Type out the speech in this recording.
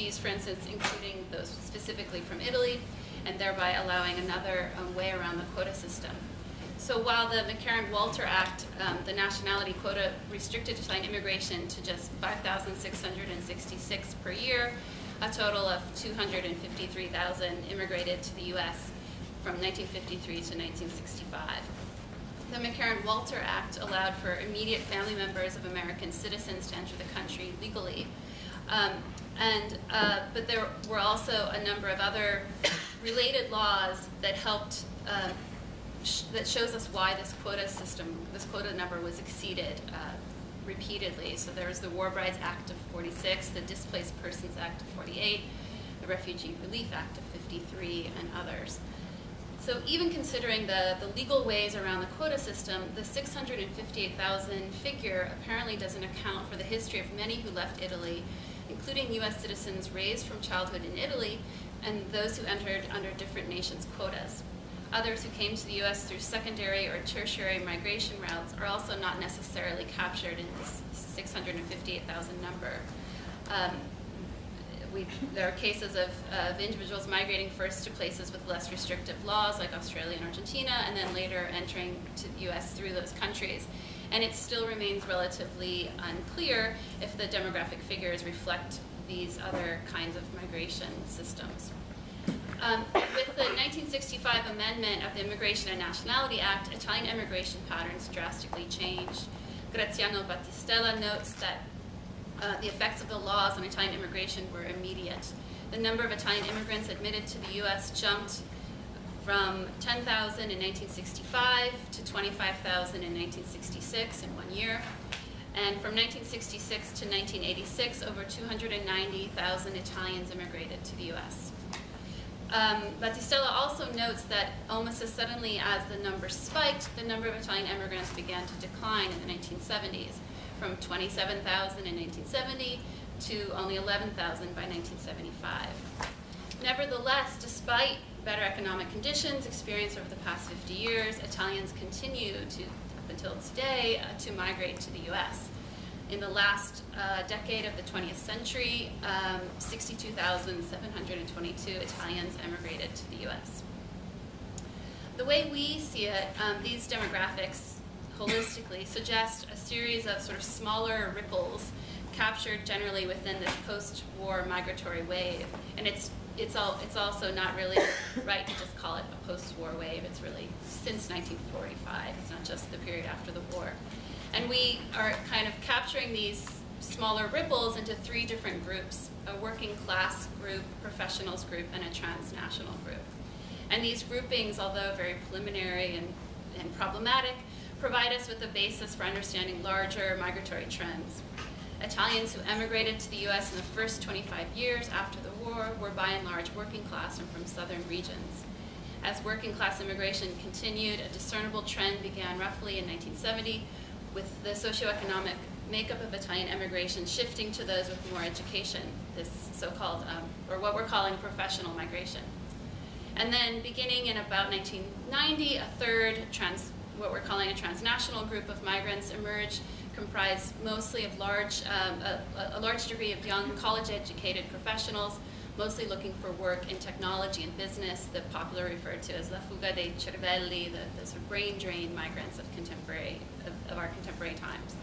refugees, for instance, including those specifically from Italy, and thereby allowing another way around the quota system. So while the McCarran-Walter Act, the nationality quota, restricted Italian immigration to just 5,666 per year, a total of 253,000 immigrated to the U.S. from 1953 to 1965. The McCarran-Walter Act allowed for immediate family members of American citizens to enter the country legally. But there were also a number of other related laws that helped, that shows us why this quota system, this quota number was exceeded repeatedly. So there was the War Brides Act of 46, the Displaced Persons Act of 48, the Refugee Relief Act of 53, and others. So even considering the legal ways around the quota system, the 658,000 figure apparently doesn't account for the history of many who left Italy, including U.S. citizens raised from childhood in Italy and those who entered under different nations' quotas. Others who came to the U.S. through secondary or tertiary migration routes are also not necessarily captured in this 658,000 number. There are cases of individuals migrating first to places with less restrictive laws, like Australia and Argentina, and then later entering to the U.S. through those countries. And it still remains relatively unclear if the demographic figures reflect these other kinds of migration systems. With the 1965 amendment of the Immigration and Nationality Act, Italian immigration patterns drastically changed. Graziano Battistella notes that the effects of the laws on Italian immigration were immediate. The number of Italian immigrants admitted to the U.S. jumped from 10,000 in 1965 to 25,000 in 1966 in 1 year. And from 1966 to 1986, over 290,000 Italians immigrated to the U.S. Battistella also notes that almost as suddenly as the number spiked, the number of Italian immigrants began to decline in the 1970s, from 27,000 in 1970 to only 11,000 by 1975. Nevertheless, despite better economic conditions experienced over the past 50 years, Italians continue to, up until today, to migrate to the U.S. In the last decade of the 20th century, 62,722 Italians emigrated to the U.S. The way we see it, these demographics holistically suggest a series of sort of smaller ripples captured generally within this post-war migratory wave. And it's also not really right to just call it a post-war wave. It's really since 1945. It's not just the period after the war. And we are kind of capturing these smaller ripples into three different groups: a working class group, professionals group, and a transnational group. And these groupings, although very preliminary and problematic, provide us with a basis for understanding larger migratory trends. Italians who emigrated to the U.S. in the first 25 years after the war were by and large working class and from southern regions. As working class immigration continued, a discernible trend began roughly in 1970, with the socioeconomic makeup of Italian immigration shifting to those with more education, this so-called, or what we're calling professional migration. And then beginning in about 1990, a third what we're calling a transnational group of migrants emerged, comprised mostly of a large degree of young college-educated professionals, mostly looking for work in technology and business, the popularly referred to as la fuga dei cervelli, the sort of brain drain migrants of our contemporary times.